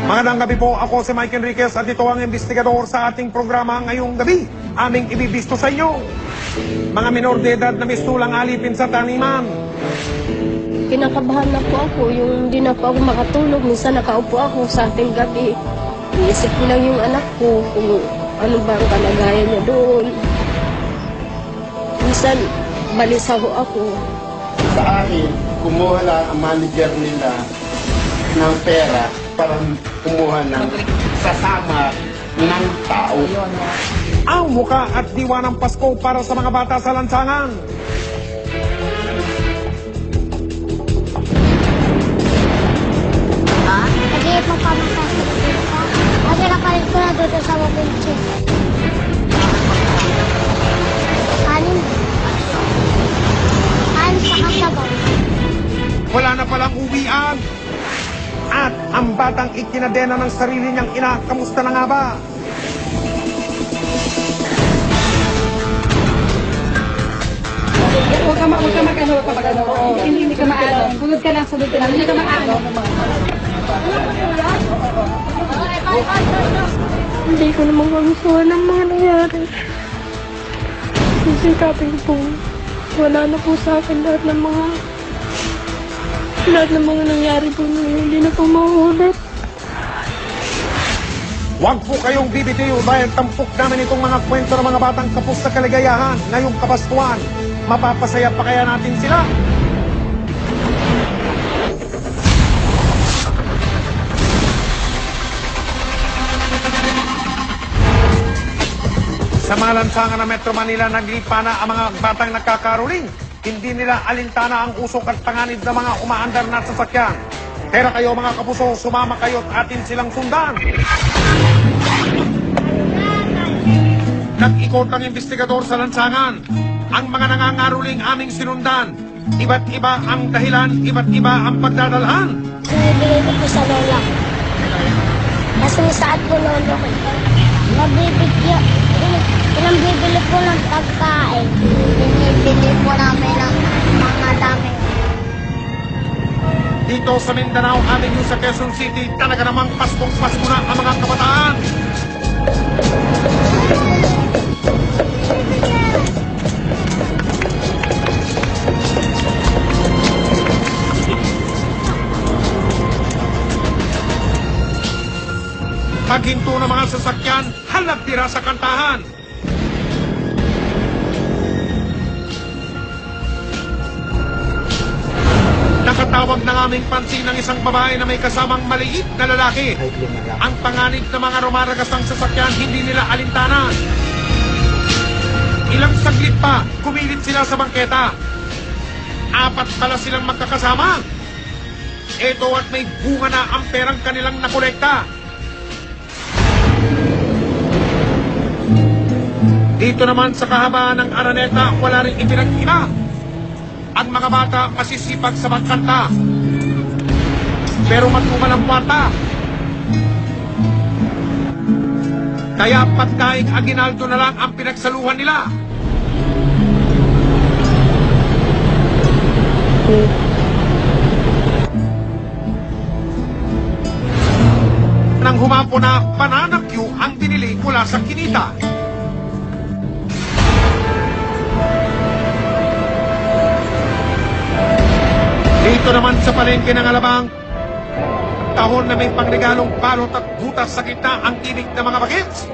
Magandang gabi po, ako si Mike Enriquez at ito ang investigador sa ating programa ngayong gabi. Aming ibibisto sa inyo, mga minor de edad na mistulang alipin sa taniman. Kinakabahan na po ako, yung hindi na po ako makatulog. Minsan nakaupo ako sa ating gabi. Iisip ko lang yung anak ko kung ano ba ang kalagayan niya doon. Minsan, balisaw ako. Sa akin, kumuha lang ang manager nila ng pera para kumuha ng sasama ng tao. Ang muka at diwa ng Pasko para sa mga bata sa lansangan. Nag-iip mo pa magsasabi ko. Kasi nakalit ko na doon sa mabinchi. Kanin. Kanin sa kasabaw. Wala na palang uwian. At ang batang ikinadena ng sarili niyang ina, kamusta na nga ba? Huwag ka mag-ano. Hindi ka maano. Sunod ka lang. Hindi ka maano. Hindi ko naman kagustuhan ng mga nangyari. Sisikapin po. Wala na po sa akin lahat ng mga nangyari po na hindi na po mauulit. Huwag po kayong bibitiw dahil tampok namin itong mga kwento ng mga batang kapos sa kaligayahan ngayong Kapaskuhan. Mapapasaya pa kaya natin sila? Sa mga lansangan ng Metro Manila, naglipa na ang mga batang nagkakaroling. Hindi nila alintana ang usok at panganib ng mga umaandar na sasakyan. Pero kayo mga kapuso, sumama kayo at atin silang sundan. Nag-ikot ang investigador sa lansangan. Ang mga nangangaruling aming sinundan. Iba't iba ang dahilan, iba't iba ang pagdadalhan. Sinibigay ko po sa lola ko. Kasi saan po lolo ko. Mabibigyan. Pinambibili po ng pagkain. Binibili po namin ng mga dami. Dito sa Mindanao Avenue sa Quezon City, talaga namang Paskong-Pasko na ang mga kabataan. Paghinto ng mga sasakyan, halagtira sa kantahan. Nakatawag ng aming pansin ng isang babae na may kasamang maliit na lalaki. Ang panganib ng mga rumaragasang sasakyan, hindi nila alintana. Ilang saglit pa, kumilit sila sa bangketa. Apat pala silang magkakasama. Ito at may bunga na ang perang kanilang nakolekta. Dito naman sa kahabaan ng Araneta, wala rin ipinag-iba. Ang mga bata masisipag sa magkanta. Pero matumal ang kwarta. Kaya pagdaing aginaldo na lang ang pinagsaluhan nila. Nang humapo na, pananakyu ang binili mula sa kinita. Dito naman sa palengke ng Alabang, tahon na may pangregalong balot at butas sa gitna ang tinig ng mga bagets.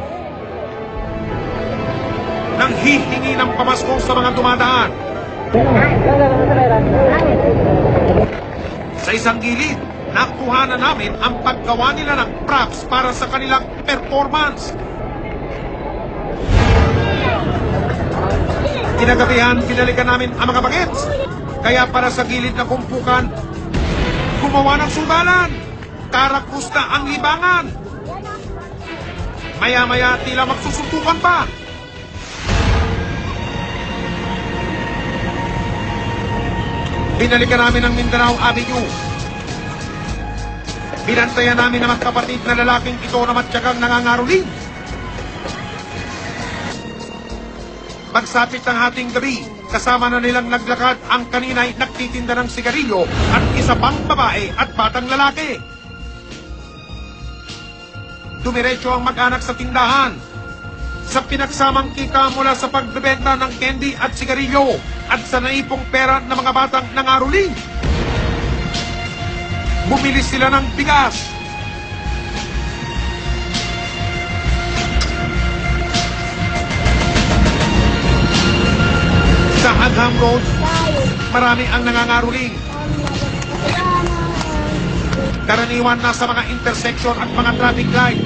Nang hihingi ng pamasko sa mga dumadaan. Sa isang gilid, nakuha na namin ang paggawa nila ng props para sa kanilang performance. Kinagabihan, binalikan namin ang mga bagets. Kaya para sa gilid na kumpukan, gumawa ng sugalan. Karakus na ang libangan. Maya-maya tila magsusuntukan pa. Binalikan namin ang Mindanao Avenue. Binantayan namin ang mga kapatid na lalaking ito na matyagang nangangaruling. Pagsapit ng hating gabi, kasama na nilang naglakad ang kanina'y nagtitinda ng sigarilyo at isa pang babae at batang lalaki. dumiretso ang mag-anak sa tindahan. Sa pinagsamang kita mula sa pagbebenta ng candy at sigarilyo at sa naipong pera ng mga batang nangaruling. Bumili sila ng bigas. Sa Agham Road, marami ang nangangaruling. Karaniwan na sa mga intersection at mga traffic light.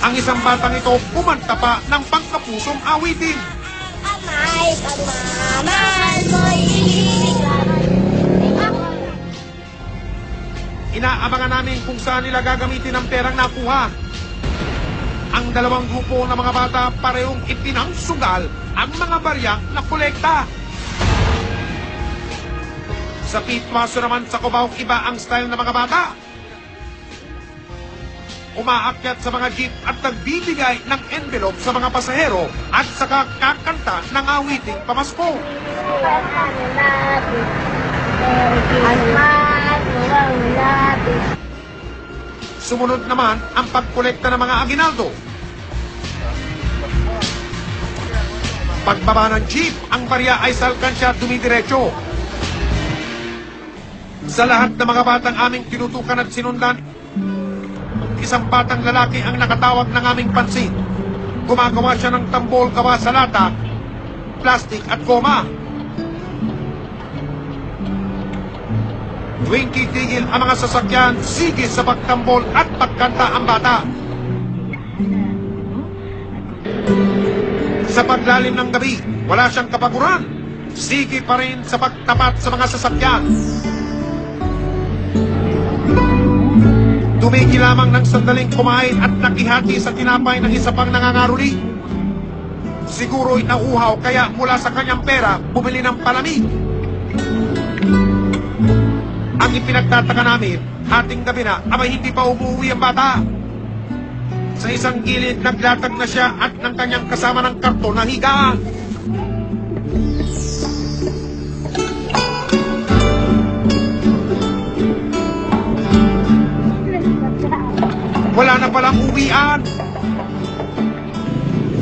Ang isang batang ito kumanta pa ng pangkapusong awitin. Amay, pagmamahal mo'y ibig Inaabangan namin kung saan nila gagamitin ang perang nakuha. Ang dalawang grupo ng mga bata parehong ipinangsugal ang mga baryang na kolekta. Sa Pitmaso naman sa Cubao, iba ang style ng mga bata. Umaakyat sa mga jeep at nagbibigay ng envelope sa mga pasahero at saka kakanta ng awiting pamasko. Sumunod naman ang pagkolekta ng mga aginaldo. Pagbaba ng jeep, ang barya ay sa alkansya at dumidiretso. Sa lahat ng mga batang aming tinutukan at sinundan, isang batang lalaki ang nakatawag ng aming pansin. Gumagawa siya ng tambol gawa sa lata, plastik at goma. Tuwing titigil ang mga sasakyan, sige sa pagtambol at pagkanta ang bata. Sa paglalim ng gabi, wala siyang kapaguran. Sige pa rin sa pagtapat sa mga sasakyan. Tumigil lamang ng sandaling kumain at nakihati sa tinapay ng isa pang nangangaruli. Siguro'y nauhaw kaya mula sa kanyang pera, bumili ng palamig. Ang ipinagtataka namin, hating gabi na, abay hindi pa umuwi ang bata. Sa isang gilid, naglatag na siya at ng kanyang kasama ng karton na higaan. Wala na palang uwian.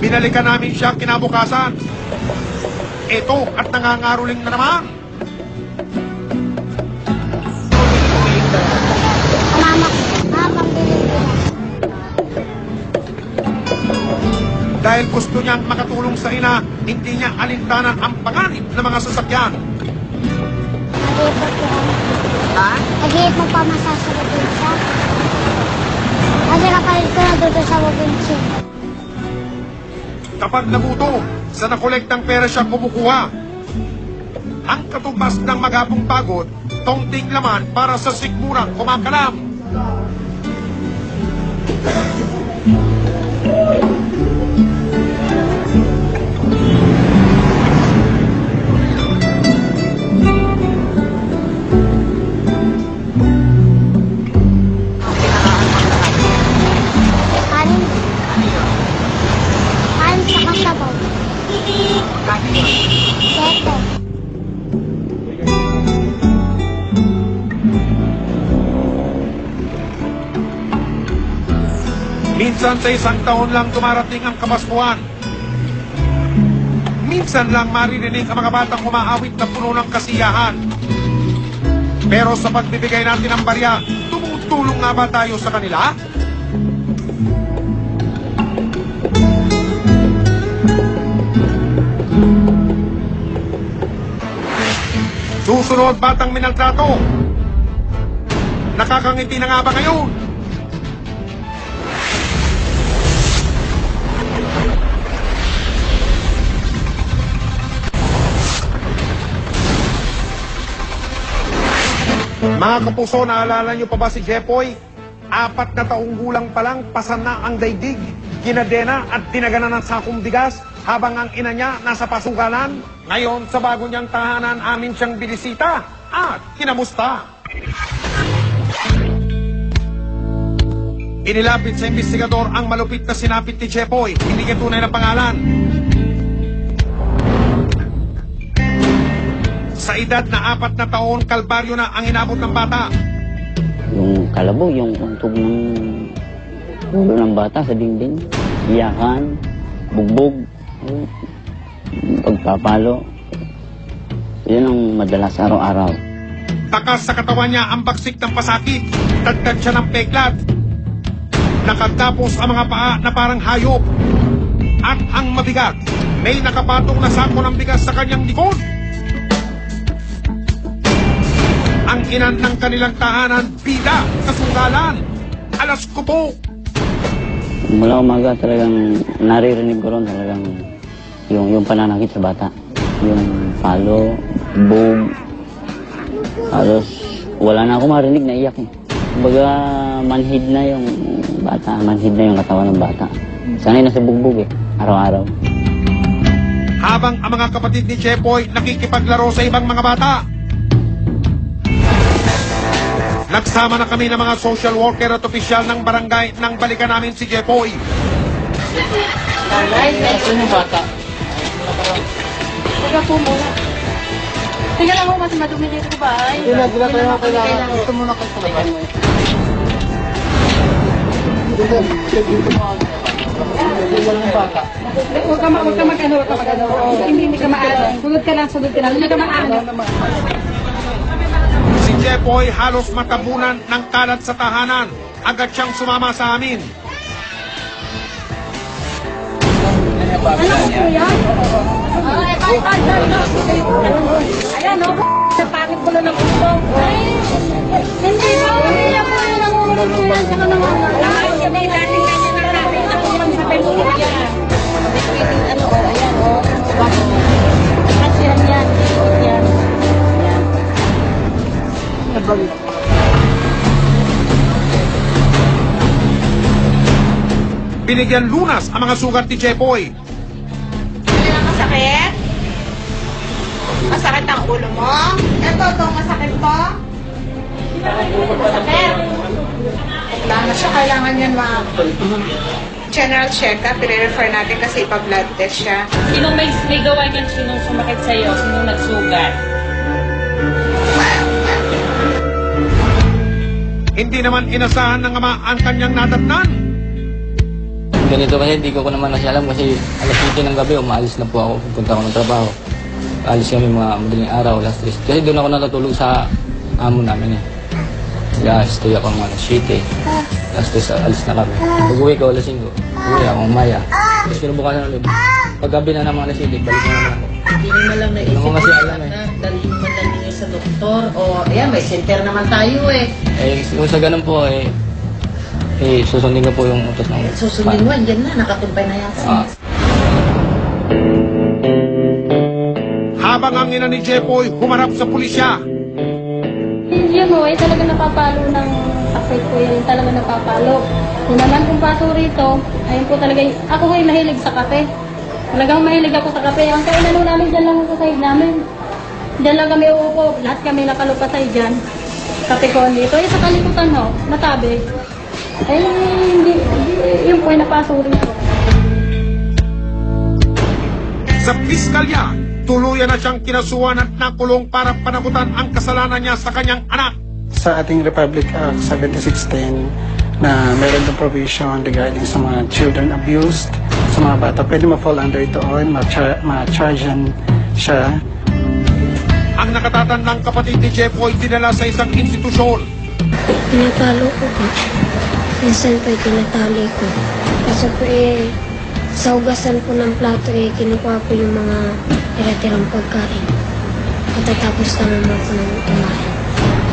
Binalikan namin siya kinabukasan. Eto at nangangaruling na naman. Dahil gusto niyang makatulong sa ina, hindi niya alintanan ang panganib ng mga sasakyan. Nag-iit mo pa masasagot din siya. Kasi kapalit ko na doon sa probinsya. Kapag nagutom, sa nakolektang pera siya kumukuha. Ang katumbas ng maghapong pagod, tongting laman para sa sikmurang kumakalam. Kanin sa kasabaw. Sete. Minsan sa isang taon lang dumarating ang Kapaskuhan. Minsan lang maririnig ang mga batang umaawit na puno ng kasiyahan. Pero sa pagbibigay natin ng barya, tumutulong nga ba tayo sa kanila? Susunod, batang minaltrato. Nakakangiti na nga ba ngayon? Mga kapuso, naalala niyo pa ba si Jepoy? 4 na taong gulang pa lang, pasan na ang daigdig, kinadena at dinagana ng sakong bigas habang ang ina niya nasa pasugalan. Ngayon, sa bago niyang tahanan, amin siyang binisita at kinamusta. Inilapit sa investigador ang malupit na sinapit ni Jepoy, hindi niya tunay na pangalan. Sa edad na 4 na taon, kalbaryo na ang inabot ng bata. Yung kalabog, yung untog ng ulo ng bata sa dingding, iyakan, bugbog, pagpapalo. Yun ang madalas araw-araw. Takas sa katawan niya ang baksik ng pasakit. Tagtag siya ng peklat. Nakagtapos ang mga paa na parang hayop. At ang mabigat, may nakapatong na sako ng bigas sa kanyang likod. Ang inan ng kanilang tahanan, bida, kasugalan. Alas ko po. Mula umaga talagang naririnig ko ron talagang yung pananakit sa bata. Yung palo, boom. Halos wala na ako marinig na iyak eh. Kumbaga manhid na yung bata, manhid na yung katawan ng bata. Sanay na sa bugbog eh, araw-araw. Habang ang mga kapatid ni Jepoy nakikipaglaro sa ibang mga bata. Nagsama na kami ng mga social worker at opisyal ng barangay nang balikan namin si Jepoy. Teka po muna. Tingnan lang mo, mas madumi dito sa bahay. Hindi na tayo kailangan. Ito muna kayo talaga. Huwag ka mag-ano. Hindi ka maano. Sunod ka lang. Hindi ka maano. Si Jepoy halos matabunan ng kalat sa tahanan. Agad siyang sumama sa amin. Ano po yan? Ayan o. Sa pakit ko na ng gusto. Hindi po. Hindi po yung nangungulong yan. Saka nangungulong. Hindi dating ganyan na namin. Ako yung sabi mo yan. Ano o. Ayan o. Kasi yan. Yan. Yan. Binigyan lunas ang mga sugat ni Jepoy. Masakit? Masakit ang ulo mo? Ito, masakit to? Masakit? Wala na siya, kailangan yan general check-up, i-refer natin kasi ipa-blood test siya. Sinong may gawa niyan? Sinong sumakit sa'yo? Sinong nagsugat? Hindi naman inasahan ng ama ang kanyang nadatnan. Ganito kasi hindi ko naman kasi alam kasi alas 7 ng gabi umaalis na po ako, pupunta ako ng trabaho. Alis kami mga madaling araw, alas 3. Kasi doon ako natutulog sa amo namin eh. Kaya stay ako mga alas 7. Alas 3 alis na kami. Pag-uwi ko alas 5, uwi ako umaya. Tapos kinubukasan ulit. Pag-gabi na naman alas 7, balik na naman ako. Hindi naman lang naisip Ano mo kasi alam eh. dalhin mo lang ninyo sa doktor. O, ayan, may center naman tayo eh. Eh, kung sa ganun po susundin ko po yung utos ng... Susundin mo, andyan na, nakatumpay na yata. Habang ang ina ni Jepoy humarap sa pulisya. Yan o, ay talaga napapalo ng asay ko yan. Talaga napapalo. Kung naman kung paso rito, ayun po talaga, ako ay mahilig sa kape. Talagang mahilig ako sa kape. Ang kainan namin dyan lang sa side namin. Dyan lang kami uupo. Lahat kami nakalupasay dyan. Kape ko dito. Ay sa kalikutan ho, matabi. Ay hindi, yun po ay napaso rito. Sa piskalya, tuluyan na siyang kinasuhan at nakulong para panagutan ang kasalanan niya sa kanyang anak. Sa ating Republic Act 7610 na meron ng provision regarding sa mga children abused, sa mga bata, pwede ma-fall under ito on, ma-chargean siya. Ang nakatatandang kapatid ni Jepoy dinala sa isang institusyon. Pinatalo ko po. Minsan po tinatali ko. Kasi po sa hugasan po ng plato kinukuha po yung mga tira-tirang pagkain. Katatapos naman po ng kumain.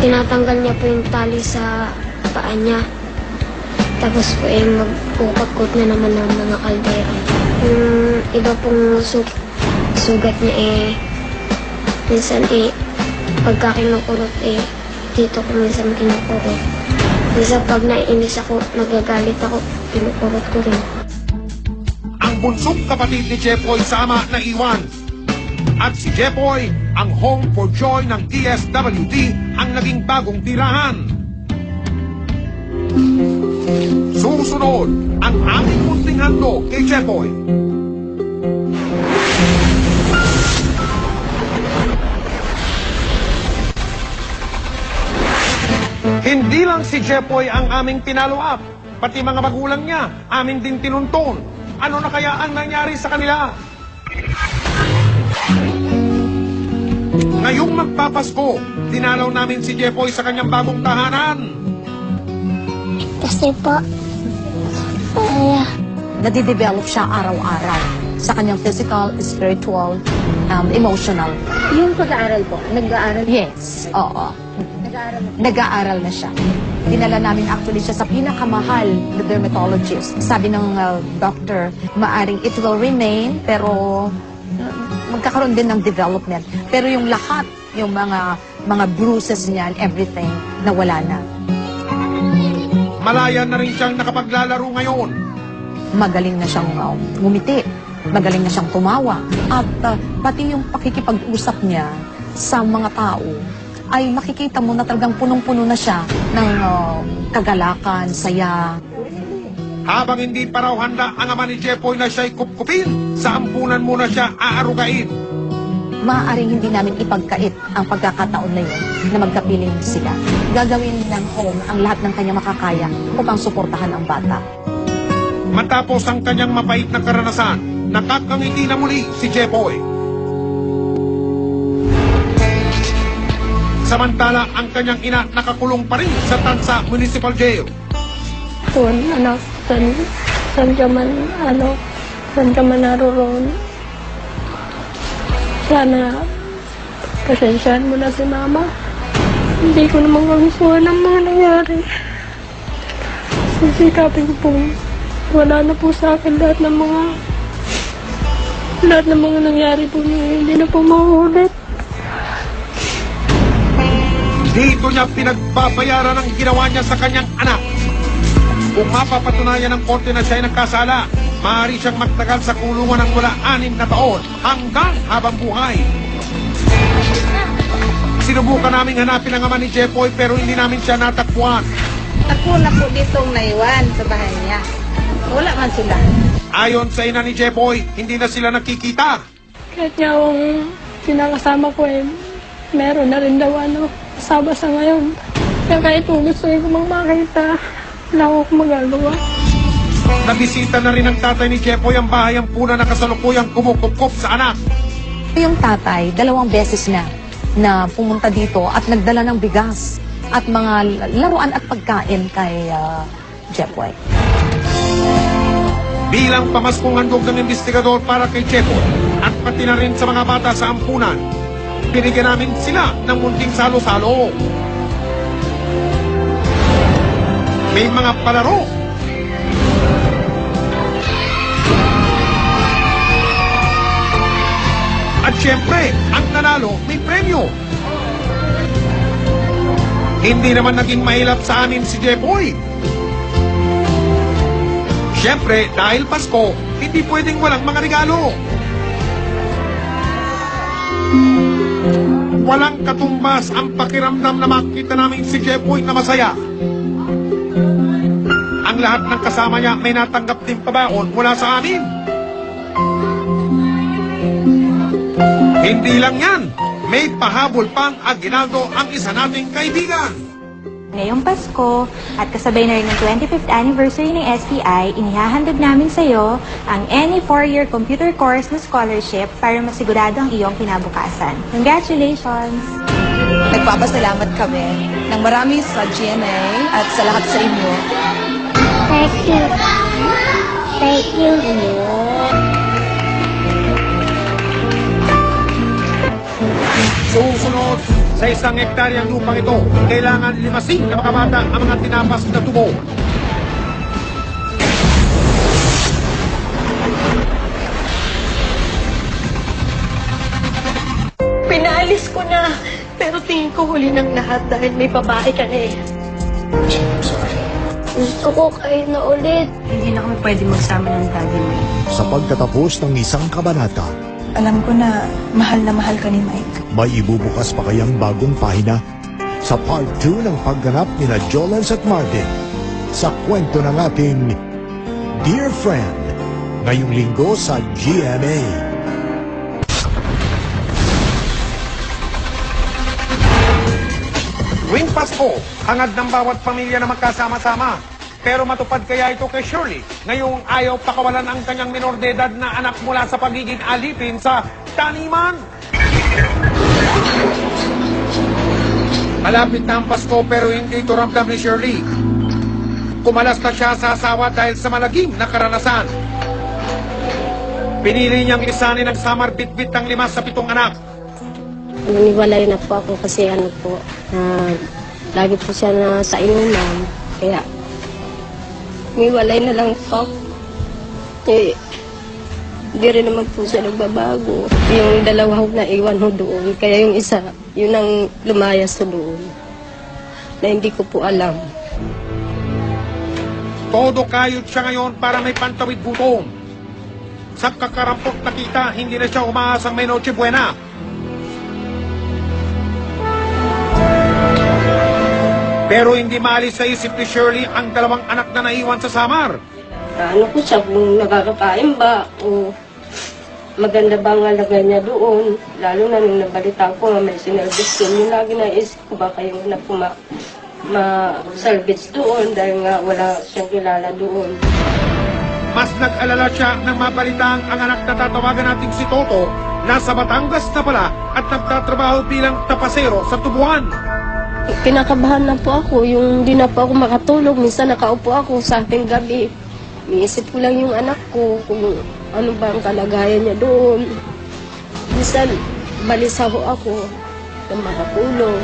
Tinatanggal niya po yung tali sa paa niya. Tapos po magpupagkot na naman ng mga kaldero. Yung iba pong sugat niya minsan pagka kinukurot dito ko minsan kinukurot. Minsan pag naiinis ako, nagagalit ako, kinukurot ko rin. Ang bunsong kapatid ni Jepoy sa ama na iwan. At si Jepoy, ang home for joy ng DSWD, ang naging bagong tirahan. Susunod, ang aming munting handog kay Jepoy. Hindi lang si Jepoy ang aming pinalo up, pati mga magulang niya, amin din tinunton. Ano na kaya ang nangyari sa kanila? Ngayong magpapasko, dinalaw namin si Jepoy sa kanyang bagong tahanan. Kasi po, Nadidevelop siya araw-araw sa kanyang physical, spiritual, emotional. Yung pag-aaral po, nag-aaral. Yes, oo. Nag-aaral. Nag-aaral na siya. Dinala namin actually siya sa pinakamahal na dermatologist. Sabi ng doctor, maaring it will remain, pero magkakaroon din ng development. Pero yung lahat, yung mga bruises niya and everything, nawala na. Malaya na rin siyang nakapaglalaro ngayon. Magaling na siyang ngumiti. Magaling na siyang tumawa. At pati yung pakikipag-usap niya sa mga tao, ay makikita mo na talagang punong-puno na siya ng kagalakan, saya. Habang hindi pa raw handa ang ama ni Jepoy na siya'y kupkupin, sa ampunan muna siya aarugain. Maaaring hindi namin ipagkait ang pagkakataon na yun na magkapiling sila. Gagawin ng home ang lahat ng kanyang makakaya upang suportahan ang bata. Matapos ang kanyang mapait na karanasan, nakakangiti na muli si Jepoy. Samantala, ang kanyang ina nakakulong pa rin sa Tansa Municipal Jail. Tuwan, anak, saan ka man naroon. Sana, pasensyahan mo na si mama. Hindi ko naman kagustuhan ang mga nangyari. Sisikapin pong wala na po sa akin lahat ng mga nangyari po niya. Hindi na po mauulit. Dito niya pinagbabayaran ang ginawa niya sa kanyang anak. Kung mapapatunayan ng korte na siya ay nagkasala, maaari siyang magtagal sa kulungan ng mula 6 na taon hanggang habang buhay. Sinubukan namin hanapin ang ama ni Jepoy pero hindi namin siya natakbuhan. Ako na po ditong naiwan sa bahay niya. Wala man sila. Ayon sa ina ni Jepoy, hindi na sila nakikita. Kahit nga yung pinakasama ko meron na rin daw kasama sa ngayon. Kaya kahit kung gusto ko mang makita, wala akong magagawa. Nabisita na rin ng tatay ni Jepoy ang bahay ang puna na kasalukuyang kumukupkup sa anak. Yung tatay, 2 beses na pumunta dito at nagdala ng bigas at mga laruan at pagkain kay Jepoy. Bilang pamaskong handog ng investigador para kay Jepoy at pati na rin sa mga bata sa ampunan, binigyan namin sila ng munting salo-salo. May mga palaro. At syempre, ang nanalo may premyo. Hindi naman naging mahilap sa amin si Jepoy. Syempre, dahil Pasko, hindi pwedeng walang mga regalo. Walang katumbas ang pakiramdam na makita namin si Jepoy na masaya. Ang lahat ng kasama niya may natanggap din pabaon mula sa amin. Hindi lang yan, may pahabol pang aginaldo ang isa nating kaibigan. Ngayong Pasko at kasabay na rin ng 25th anniversary ng STI, inihahandog namin sa iyo ang any 4-year computer course na scholarship para masigurado ang iyong kinabukasan. Congratulations! Nagpapasalamat kami ng marami sa GMA at sa lahat sa inyo. thank you. Thank you. Susunod, sa 1 hektaryang lupang ito, kailangan limasin na makabata ang mga tinapas na tubo. Pinaalis ko na, pero tingin ko huli ng lahat dahil may babae ka na eh. Gusto ko kayo na ulit. Hindi na kami pwede magsama ng daddy mo. Sa pagtatapos ng isang kabanata, Alam ko na mahal ka ni Mike. may ibubukas pa kayang bagong pahina sa part 2 ng pagganap ni Jolens at Martin sa kwento ng ating Dear Friend ngayong linggo sa GMA. Tuwing Pasko, hangad ng bawat pamilya na magkasama-sama. Pero matupad kaya ito kay Shirley, ngayong ayaw pakawalan ang kanyang minor de edad na anak mula sa pagiging alipin sa taniman. Malapit na ang Pasko pero hindi ito ramdam ni Shirley. Kumalas na siya sa asawa dahil sa malagim na karanasan. Pinili niyang lisanin ang samar bitbit ng 5 sa 7 anak. Naniwalay na po ako kasi lagi po siya na sa inuman. Kaya, niwalay na lang po ako. Hindi rin naman po siya nagbabago. Yung 2 na iwan ho doon. Kaya yung isa, yun ang lumayas ho doon. Na hindi ko po alam. Todo kayod siya ngayon para may pantawid gutom. Sa kakarampot na kita, hindi na siya umaasang may Noche Buena. Pero hindi maalis sa isip ni Shirley ang 2 anak na naiwan sa Samar. Ano po siya, kung nakakakain ba, o maganda ba ang alagay niya doon. Lalo na nung nabalita ko nga may sinervice doon, yung lagi naisip ko baka yung na po ma-service doon dahil nga wala siyang kilala doon. Mas nag-alala siya nang mabalitang ang anak na tatawagan nating si Toto nasa Batangas na pala at nagtatrabaho bilang tapasero sa Tubuan. Kinakabahan na po ako, yung hindi na po ako makatulog. Minsan nakaupo ako sa ating gabi. Iisip ko lang yung anak ko kung ano ba ang kalagayan niya doon. Minsan balisaho ako na makatulog.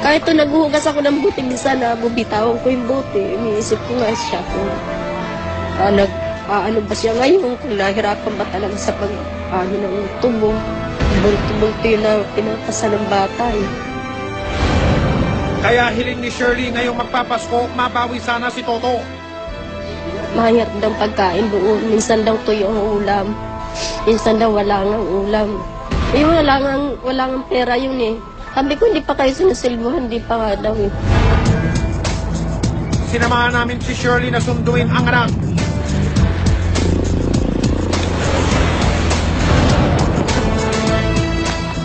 Kahit ito naghuhugas ako ng buti, minsan bubitawan ko yung buti. Iniisip ko nga siya kung ano ba siya ngayon, kung nahirapan ba talaga sa ng tubo. Bulto-bulto yun na pinapasa ng bata eh. Kaya hiling ni Shirley ngayong magpapasko, mabawi sana si Toto. Mahirap daw pagkain doon. Minsan daw tuyo ang ulam. Minsan daw wala ngang ulam. Eh, wala ngang pera yun eh. Sabi ko, hindi pa kayo sinusilbuhan, hindi pa nga daw eh. Sinamahan namin si Shirley na sunduin ang anak.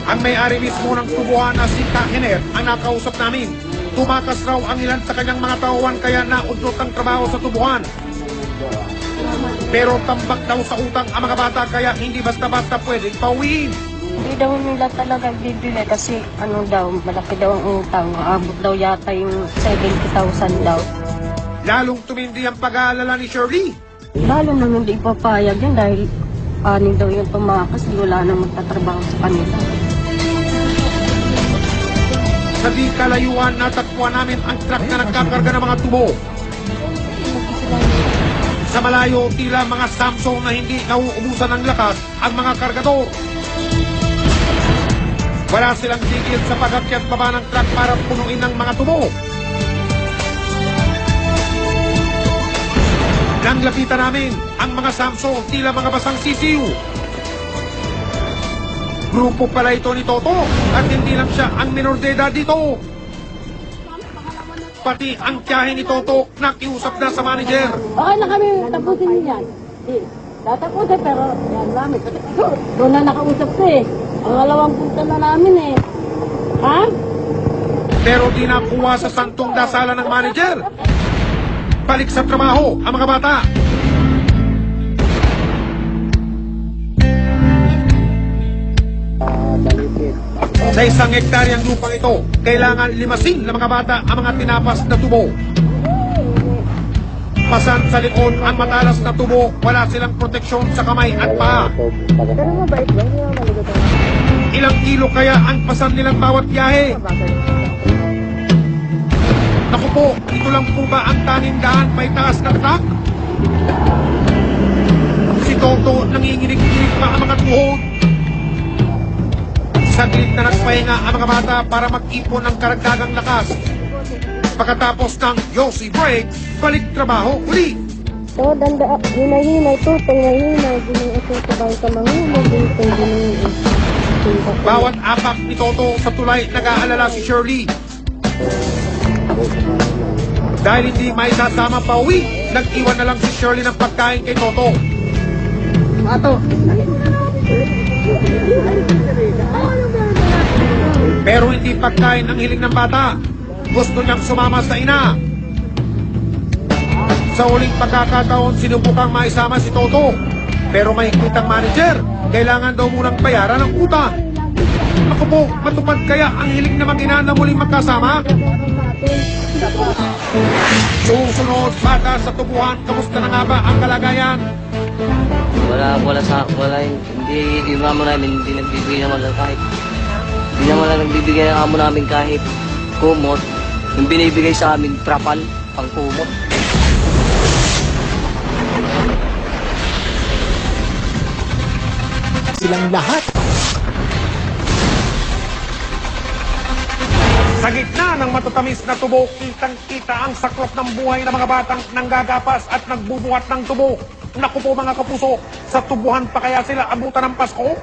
Ang may-ari mismo ng tubuhan na si Kahiner ang nakausap namin. Tumakas raw ang ilan sa kanyang mga tauhan kaya naudlot ang trabaho sa tubuhan. Pero tambak daw sa utang ang mga bata kaya hindi basta-basta pwedeng pauwiin. Hindi daw nila talaga bibili kasi malaki daw ang utang. Abot daw yata yung 70,000 daw. Lalong tumindi ang pag-aalala ni Shirley. Lalo na hindi papayag yan dahil panin daw yung tumakas, di wala na magtatrabaho sa kanila. Sa di kalayuan, natakpuan namin ang truck na nagkakarga ng mga tubo. Sa malayo, tila mga Samsung na hindi nauubusan ng lakas ang mga kargador. Wala silang tigil sa pag-akyat baba ng truck para punuin ng mga tubo. Nang lapitan namin, ang mga Samsung tila mga basang sisiw. Grupo pala ito ni Toto at hindi lang siya ang minor de edad dito. Pati ang tiyahe ni Toto nakiusap na sa manager. Okay na kami tapusin niyan. Tatapusin pero yan namin. Doon na nakausap ko eh. Ang 2 punta na namin eh. Ha? Pero di nakuha sa santong dasalan ng manager. Balik sa trabaho ang mga bata. Sa 1 hektaryang lupang ito, kailangan limasin ng mga bata ang mga tinapas na tubo. Pasan sa likod ang matalas na tubo, wala silang proteksyon sa kamay at paa. Ilang kilo kaya ang pasan nilang bawat biyahe? Naku po, ito lang po ba ang tanging daan may taas na truck? Si Toto nanginginig-inig pa ang mga tuhod. Saglit na nagpahinga ang mga bata para mag-ipon ng karagdagang lakas. Pagkatapos ng Yossi break, balik trabaho uli. So, hinay-hinay, tutong hinay, ginay ka manghulog, ginay. Bawat apak ni Toto sa tulay nag-aalala si Shirley. Dahil hindi may sasama pa uwi, nag-iwan na lang si Shirley ng pagkain kay Toto. Pero hindi pagkain ang hiling ng bata. gusto niyang sumama sa ina. Sa uling pagkakataon, sinubukang maisama si Toto. Pero mahigpit ang manager, kailangan daw munang bayaran ang utang. Ako po, matupad kaya ang hiling na mag-ina na muling magkasama? Susunod, bata sa tubuhan, kamusta na nga ba ang kalagayan? Hindi mama namin, hindi nagbibigay naman lang kahit, hindi naman lang nagbibigay ang amo namin kahit kumot. Yung binibigay sa amin, trapal, pang kumot. Silang lahat. Sa gitna ng matatamis na tubo, kitang-kita ang saklap ng buhay ng mga batang nanggagapas at nagbubuhat ng tubo. Naku po mga kapuso, sa tubuhan pa kaya sila abutan ng Pasko?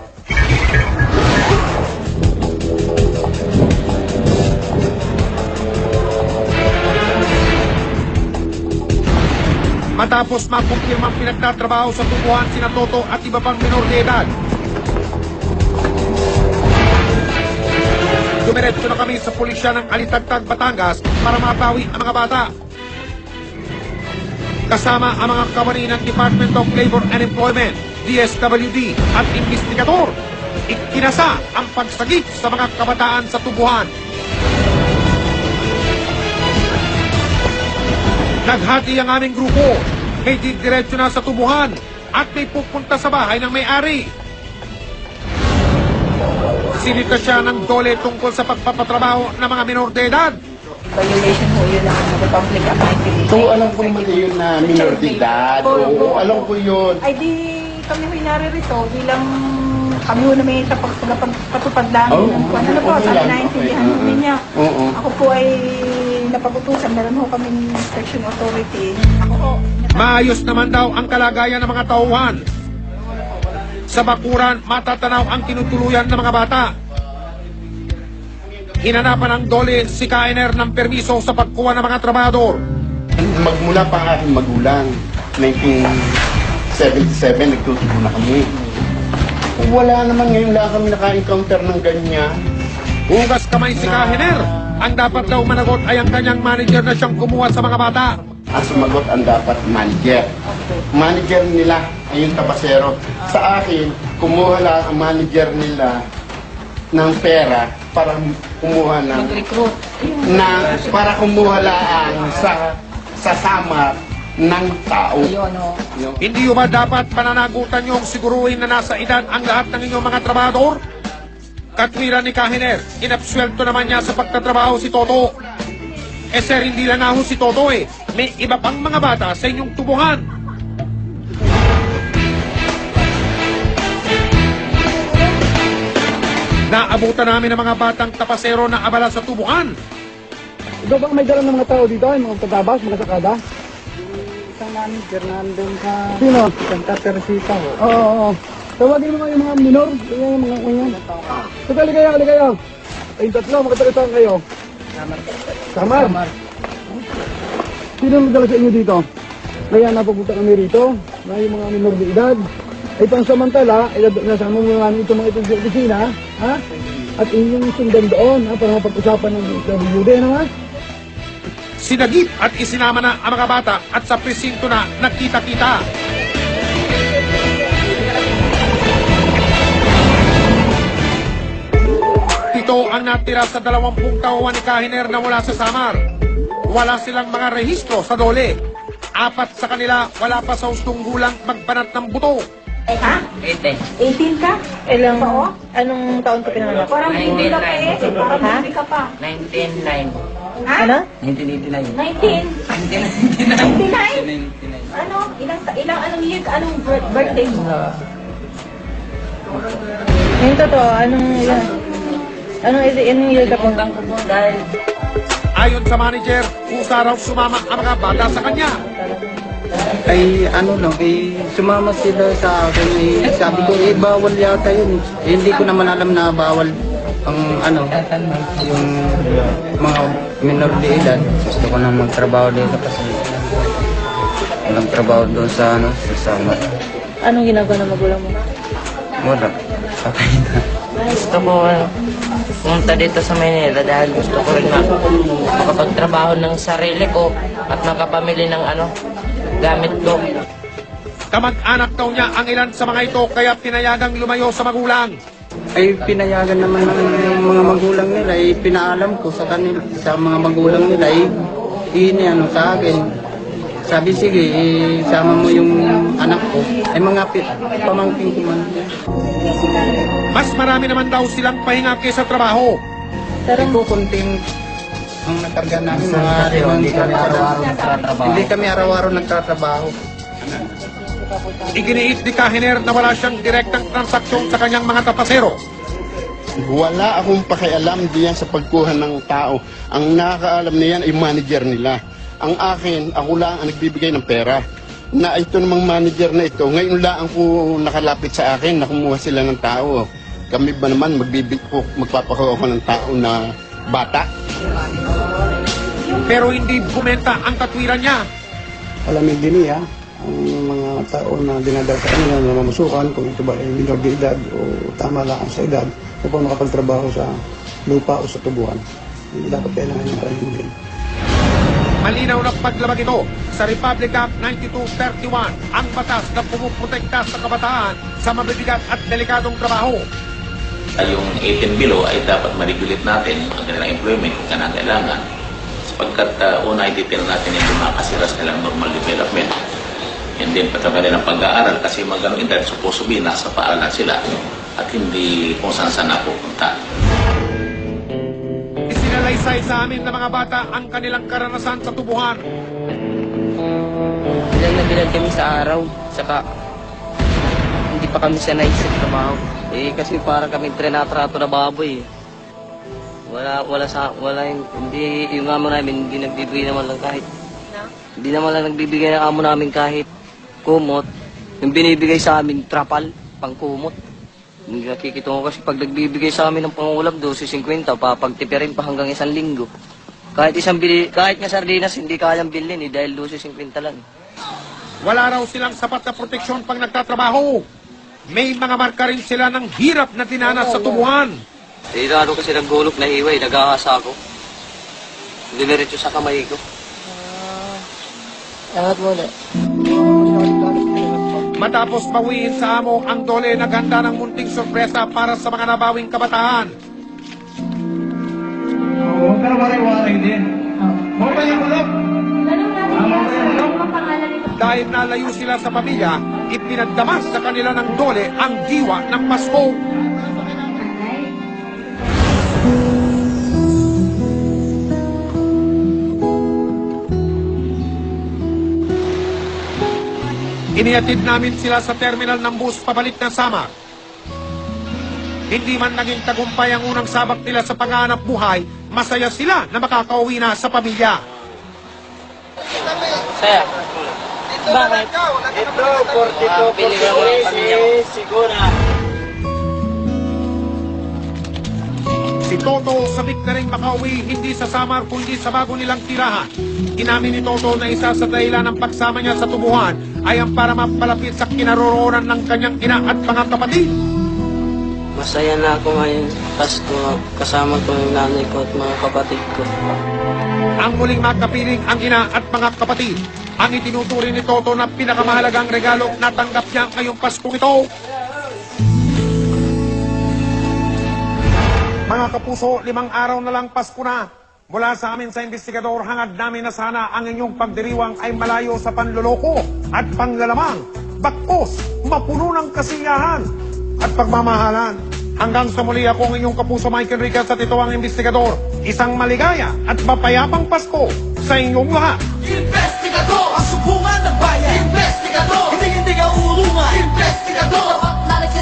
Matapos makumpirmang pinagtatrabaho sa tubuhan sina Toto at iba pang minor de edad, dumiretso na kami sa pulisya ng Alitagtag, Batangas para mapawi ang mga bata. Kasama ang mga kawani ng Department of Labor and Employment, DSWD at investigador, ikinasa ang pagsagip sa mga kabataan sa tubuhan. Naghati ang aming grupo, may diretso na sa tubuhan at may pupunta sa bahay ng may-ari. Sinita siya ng dole tungkol sa pagpapatrabaho ng mga minor de edad. Violation ho yun ang Republic Act 1988. So, alam ko naman yun na minor de edad. Oo, alam ko yun. Ay di kami ho naririto bilang kami ho na may patupad lang ng kung ano po, sabi naintindihan ho niya. Ako po ay napagutusan, meron ho kami inspection authority. Ako ho. Maayos naman daw ang kalagayan ng mga tauhan. Sa bakuran, matatanaw ang tinutuluyan ng mga bata. Hinanapan ng dole si KNR ng permiso sa pagkuha ng mga trabador. Magmula pa ang aking magulang, 1977, nagtutubo na kami. Wala naman ngayon lang kami naka-encounter ng ganyan. Hugas kamay si KNR. Ang dapat daw managot ay ang kanyang manager na siyang kumuha sa mga bata. Ang sumagot ang dapat manager. Manager nila ay yung tapasero. Sa akin, kumuha lang ang manager nila ng pera para kumuha ng para kumuha lang sa samar ng tao. Hindi ba dapat pananagutan niyong siguruhin na nasa edad ang lahat ng inyong mga trabador? Katwiran ni Kahiner, inabsuelto naman niya sa pagtatrabaho si Toto. Sir, hindi lang na ho si Toto may iba pang mga bata sa inyong tubuhan. Naabutan namin ang mga batang tapasero na abala sa tubuhan. Ikaw bang may dala ng mga tao dito? Mga tatabas, mga sakada? Isang manager nandun sa... Sino? Isang Teresita ho. Oo. Tawagin mo nga yung mga minor. Yung mga kanyan. So, kayo. Kayong tatlo, makatagasaan kayo. Samar. Sino ang dala sa inyo dito? Kaya napapunta kami rito. Na yung mga minor de edad. Ay pang samantala, nasama mo nga ito mga itong opisina, ha? At inyong sundan doon, ha? Para mapag-usapan ng WD, naman. Sinagip at isinama na ang mga bata at sa presinto na nagkita-kita. Ito ang natira sa 20 tauhan ni Kahiner na mula sa Samar. Wala silang mga rehistro sa dole. 4 sa kanila wala pa sa hustong gulang magbanat ng buto. Ha? 18 ka? Ilang, anong taon ka pinanganak? Parang hindi ka pa Parang hindi ka pa. 1999. Ha? Ano? 1989. 99? Ano? Anong year, anong birthday mo? Yung totoo, anong year ka po? Dahil Ayon sa manager, kusa raw sumama ang mga bata sa kanya. Ay sumama sila sa akin. Sabi ko, bawal yata yun. Hindi ko naman alam na bawal ang yung mga minor de edad. Gusto ko na magtrabaho dito kasi walang trabaho doon sa sa Samar. Anong ginagawa ng magulang mo? Wala. Okay na. gusto ko pumunta dito sa Manila dahil gusto ko rin makapagtrabaho ng sarili ko at makapamili ng gamit ko. Kamag-anak daw niya ang ilan sa mga ito kaya pinayagang lumayo sa magulang. Ay pinayagan naman ng mga magulang nila, pinaalam ko sa kanila, sa mga magulang nila, sa akin. Sabi, sige, sama mo yung anak ko. Ay mga pamangkin ko man. Mas marami naman daw silang pahinga kaysa trabaho. Pero kunting ang nakarga namin, mga hindi kami araw-araw nagtatrabaho. Iginiit ni Kahiner na wala siyang direktang transaksyon sa kanyang mga tapasero. Wala akong pakialam diyan sa pagkuha ng tao. Ang nakakaalam niyan ay manager nila. Ang akin, ako lang ang nagbibigay ng pera. Na ito namang manager na ito, ngayon lang po nakalapit sa akin na kumuha sila ng tao. Kami ba naman magpapakuha ko ng tao na bata? Pero hindi bumenta ang katwiran niya. Alamig din niya ang mga tao na dinadal sa kanila na mamasukan kung ito ba ay minor de edad o tama lang sa edad upang makapagtrabaho sa lupa o sa tubuhan. Hindi dapat kailangan yung karaniwin. Malinaw na paglabag ito sa Republic Act 9231, ang batas na pumuprotekta sa kabataan sa mabibigat at delikadong trabaho. Yung 18 below ay dapat ma-regulate natin ang kanilang employment kung kailangan. Sapagkat una, ititin natin yung makasira sa kanilang normal development. And then pati ang kanilang pag-aaral kasi magandang edad, supposed to be nasa paaralan sila at hindi kung saan napupunta. Isinalaysay sa amin ng mga bata ang kanilang karanasan sa tubuhan. Ilang nabilad kami sa araw, saka hindi pa kami sanay sa trabaho. Kasi para kami trinatrato na baboy. Hindi, yung amo namin, hindi nagbibigay naman lang kahit. Hindi naman lang nagbibigay ng amo namin kahit kumot. Yung binibigay sa amin, trapal, pangkumot. Hindi nakikita ko kasi pag nagbibigay sa amin ng pangulam, 12.50, papagtipirin pa hanggang 1 linggo. Kahit nga sardinas, hindi kayang bilhin dahil 12.50 lang. Wala raw silang sapat na proteksyon pag nagtatrabaho. May mga marka rin sila ng hirap na dinanas sa tubuhan. Lalo kasi naghulog na hiway, nag-aasa ako. Diniretso sa kamay ko. Lahat mo na. Matapos bawiin sa amo, ang dole naghanda ng munting sorpresa para sa mga nabawing kabataan. Huwag ka na waray-waray din. Huwag ka yung ulap. Dahil nalayo sila sa pamilya, ipinagdamas sa kanila ng dole ang diwa ng Pasko. Inihatid namin sila sa terminal ng bus pabalik ng Samar. Hindi man naging tagumpay ang unang sabak nila sa paghahanap buhay, masaya sila na makakauwi na sa pamilya. Saya. Bakit? Ito, 42, bili ko ng pamilya ko. Sigura. Si Toto sabik na rin makauwi hindi sa Samar kundi sa bago nilang tirahan. Inamin ni Toto na isa sa dahilan ng pagsama niya sa tubuhan ay ang para mapalapit sa kinaroroonan ng kanyang ina at mga kapatid. Masaya na ako ngayon Pasko kasama ko yung nanay ko at mga kapatid ko. Ang muling makapiling ang ina at mga kapatid ang itinuturing ni Toto na pinakamahalagang regalo na tanggap niya ngayong Pasko ito. Mga kapuso, 5 araw na lang Pasko na. Mula sa amin sa investigador, hangad namin na sana ang inyong pagdiriwang ay malayo sa panloloko at panglalamang, bakos, mapuno ng kasiyahan at pagmamahalan. Hanggang sa muli ako ang inyong kapuso Michael Ricas at ito ang investigador. Isang maligaya at mapayapang Pasko sa inyong lahat. Investigador, ang supungan ng bayan. Investigador, hindi ka uurungan. Investigador,